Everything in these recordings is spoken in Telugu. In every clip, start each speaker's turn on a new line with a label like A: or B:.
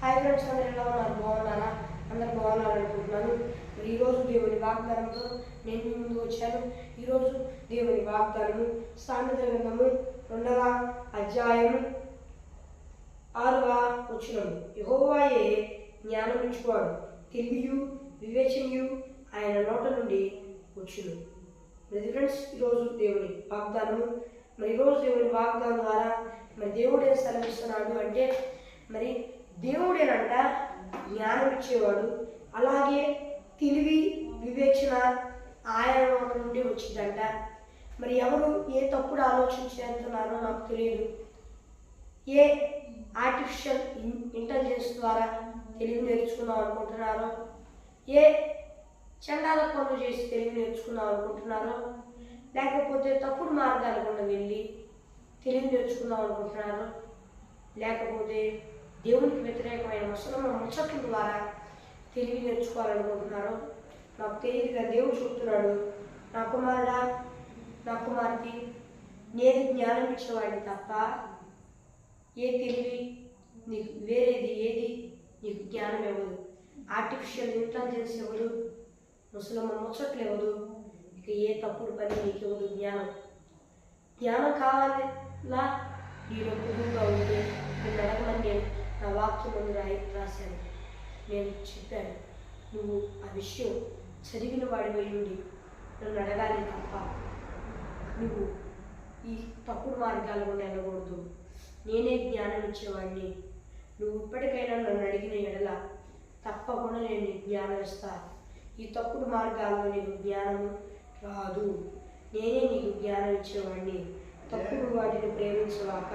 A: హాయ్ ఫ్రెండ్స్, అందరూ ఎలా ఉన్నారు? బాగున్నారా? అందరు బాగున్నారు అనుకుంటున్నాను. మరి ఈరోజు దేవుని వాగ్దానంతో నేను మీ ముందు వచ్చాను. ఈరోజు దేవుని వాగ్దానము సామెతల గ్రంథము 2వ అధ్యాయము 6వ వచనము. యెహోవాయే జ్ఞానం ఇచ్చువాడు, తెలివియు వివేచనయు ఆయన నోట నుండి వచ్చును. మరి ఫ్రెండ్స్, ఈరోజు దేవుని వాగ్దానము. మరి ఈరోజు దేవుని వాగ్దానం ద్వారా మరి దేవుడే సెలవిస్తున్నాడు అంటే, మరి దేవుడేనంట జ్ఞానం ఇచ్చేవాడు, అలాగే తెలివి వివేచన ఆయన నోట నుండి వచ్చిందంట. మరి ఎవరు ఏ తప్పుడు ఆలోచన చేస్తున్నారో నాకు తెలియదు. ఏ ఆర్టిఫిషియల్ ఇంటెలిజెన్స్ ద్వారా తెలివి నేర్చుకుందాం అనుకుంటున్నారో, ఏ చండాల పనులు చేసి తెలివి నేర్చుకుందాం అనుకుంటున్నారో, లేకపోతే తప్పుడు మార్గాల గుండా వెళ్ళి తెలివి నేర్చుకుందాం అనుకుంటున్నారో, లేకపోతే దేవునికి వ్యతిరేకమైన ముచ్చట్ల ద్వారా తెలివి నేర్చుకోవాలనుకుంటున్నారో నాకు తెలియదుగా. దేవుడు చెప్తున్నాడు, నా కుమారుడా, నా కుమార్తె, నేను జ్ఞానం ఇచ్చేవాడిని తప్ప ఏ తెలివి నీకు వేరేది ఏది నీకు జ్ఞానం ఇవ్వదు. ఆర్టిఫిషియల్ ఇంటెలిజెన్స్ ఇవ్వదు, ముచ్చట్లు ఇవ్వదు, ఇక ఏ తప్పుడు పని నీకు ఇవ్వదు. జ్ఞానం కావాలా నేను పొదువుగా ఉంటే నేను అడగమని నేను నా వాక్యం ముందు రాశాను. నేను చెప్పాను, నువ్వు ఆ విషయం చదివిన వాడివై ఉండి నన్ను అడగాలి తప్ప నువ్వు ఈ తప్పుడు మార్గాలను వెళ్ళకూడదు. నేనే జ్ఞానం ఇచ్చేవాడిని. నువ్వు ఇప్పటికైనా నన్ను అడిగిన ఎడల తప్పకుండా నేను నీకు జ్ఞానం ఇస్తాను. ఈ తప్పుడు మార్గాల్లో నీకు జ్ఞానం రాదు. నేనే నీకు జ్ఞానం ఇచ్చేవాడిని. తప్పుడు వాటిని ప్రేమించవాక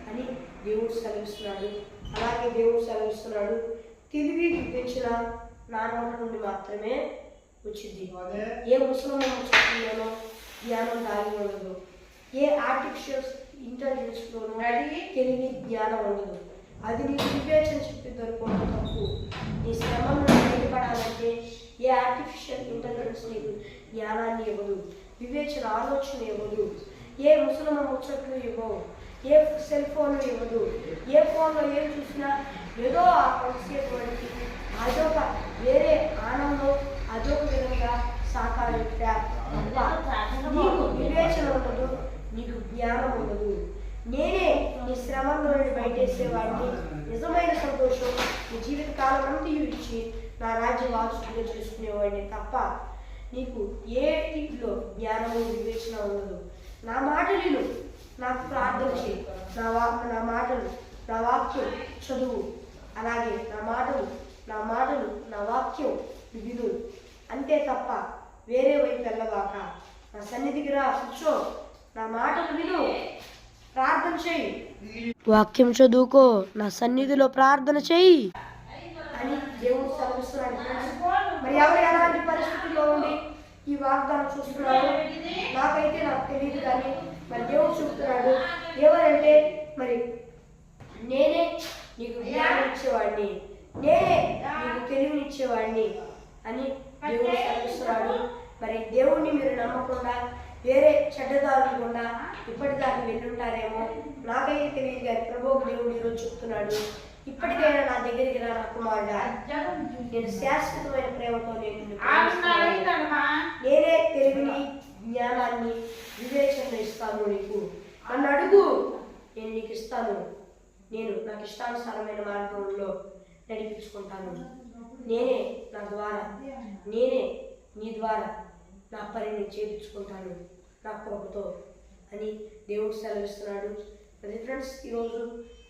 A: అని దేవుడు సెలవిస్తున్నాడు. అలాగే దేవుడు సెలవిస్తున్నాడు, తెలివి వివేచన నా నోట నుండి మాత్రమే వచ్చింది. ఏ ముసలమ్మో జ్ఞానం దాగి ఉండదు. ఏ ఆర్టిఫిషియల్ ఇంటెలిజెన్స్లోనూ తెలివి జ్ఞానం ఉండదు. అది నీకు వివేచన చెప్పి దొరకడం తప్పు. నీ శ్రమను బయటపడాలంటే ఏ ఆర్టిఫిషియల్ ఇంటెలిజెన్స్ నీకు జ్ఞానాన్ని ఇవ్వదు, వివేచన ఆలోచన ఇవ్వదు. ఏ ముసలమ్మ ముచ్చట్లు ఇవ్వవు, ఏ సెల్ ఫోన్ ఇవ్వదు. ఏ ఫోన్లో ఏం చూసినా ఏదో ఆ కొంతసేపటికి అదొక వేరే ఆనందం, అదొక విధంగా సాకారం. నీకు వివేచన ఉండదు, నీకు జ్ఞానం ఉండదు. నేనే నీ శ్రమంలో బయటేసేవాడిని. నిజమైన సంతోషం నీ జీవితకాలం అంతా ఇచ్చి నా రాజ్య వారసుడిగా చేసుకునేవాడిని తప్ప నీకు ఏ ఇంట్లో జ్ఞానము వివేచన ఉండదు. నా మాటలు విను, నాకు ప్రార్థన చేయి. నా మాటలు నా వాక్యం చదువు, అలాగే నా మాటలు నా వాక్యం విను. అంతే తప్ప వేరే వైపు వెళ్ళవాక నా సన్నిధికి రా, కూర్చో, నా మాటలు విను, ప్రార్థన చేయి, వాక్యం చదువుకో, నా సన్నిధిలో ప్రార్థన చేయి అని దేవుడు సెలవిస్తున్నాడు. మరి ఎవరు ఎలాంటి పరిస్థితుల్లో ఉండి ఈ వాగ్దానం చూస్తున్నాడు నాకైతే నాకు తెలియదు. కానీ మరి దేవుడు చూస్తున్నాడు, ఎవరంటే మరి నేనే నీకు జ్ఞానం ఇచ్చేవాడిని, నేనే నీకు తెలివినిచ్చేవాడిని అని దేవుడు సెలవిస్తున్నాడు. మరి దేవుడిని మీరు నమ్మకుండా వేరే చెడ్డదారులు గుండా ఇప్పటిదాకా వెళ్ళుంటారేమో, నాకైతే తెలియదు. కానీ ప్రభువుకు దేవుడు ఈరోజు చెప్తున్నాడు, ఇప్పటికైనా నా దగ్గరికి రా నా కుమారుడా, నేను శాశ్వతమైన ప్రేమతో నేనే తెలివిని జ్ఞానాన్ని వివేచన ఇస్తాను. నీకు నన్ను అడుగు, నేను నీకు ఇస్తాను. నేను నాకు ఇష్టానుసారమైన మార్గంలో నడిపించుకుంటాను. నేనే నీ ద్వారా నా పనిని చేయించుకుంటాను నా కృపతో అని దేవుడు సెలవిస్తున్నాడు. మరి ఫ్రెండ్స్, ఈరోజు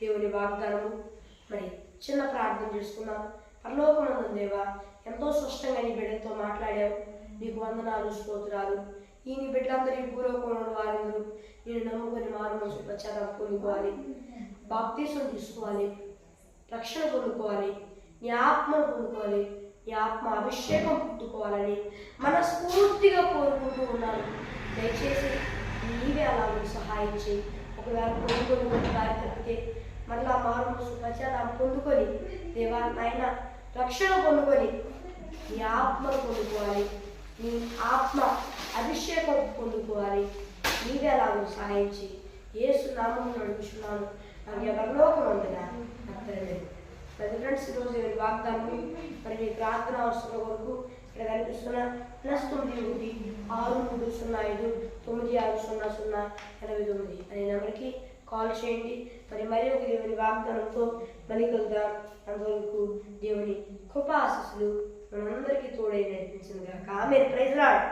A: దేవుని వాగ్దానము. మరి చిన్న ప్రార్థన చేసుకుందాం. పరలోకమందున్న దేవా, ఎంతో స్పష్టంగా నీ బిడ్డతో మాట్లాడావు. నీకు వందనాలు, స్తోత్రాలు. ఈ నీ బిడ్డలందరూ ఈ భూలోకంలో వారందరూ నేను నమ్ముకొని మారు మనసు పశ్చాత్తాపం పొందుకోవాలి, బాప్తీసం తీసుకోవాలి, రక్షణ పొందుకోవాలి, నీ ఆత్మను పొందుకోవాలి, నీ ఆత్మ అభిషేకం పుట్టుకోవాలని మనస్ఫూర్తిగా కోరుకుంటూ ఉన్నాను. దయచేసి నీవే అలాగే సహాయం చేయి. ఒకవేళ పొందుకొని దారి తప్పితే మరలా మారు మనసు పశ్చాత్తాపం పొందుకొని దేవా నాయన రక్షణ పొందుకొని నీ ఆత్మను పొందుకోవాలి, నీ ఆత్మ అభిషేకం పొందుకోవాలి. నీవే అలాగూ సహాయం చేయి. యేసు నామమున అడుగుచున్నాను. నాకు ఎవరిలోకం ఉందిరా. ప్రతి ఫ్రెండ్స్ ఈరోజు దేవుని వాగ్దానం మరి మీ ప్రార్థన అవసరం వరకు ఇక్కడ కనిపిస్తున్న +96150960089 అనే నెంబర్కి కాల్ చేయండి. మరి ఒక దేవుని వాగ్దానంతో మళ్ళీ కలుద్దాం. అంతవరకు దేవుని కృపా ఆశీస్సులు మనందరికీ తోడై నడిపించింది కాక ఆమేన్. Praise lord.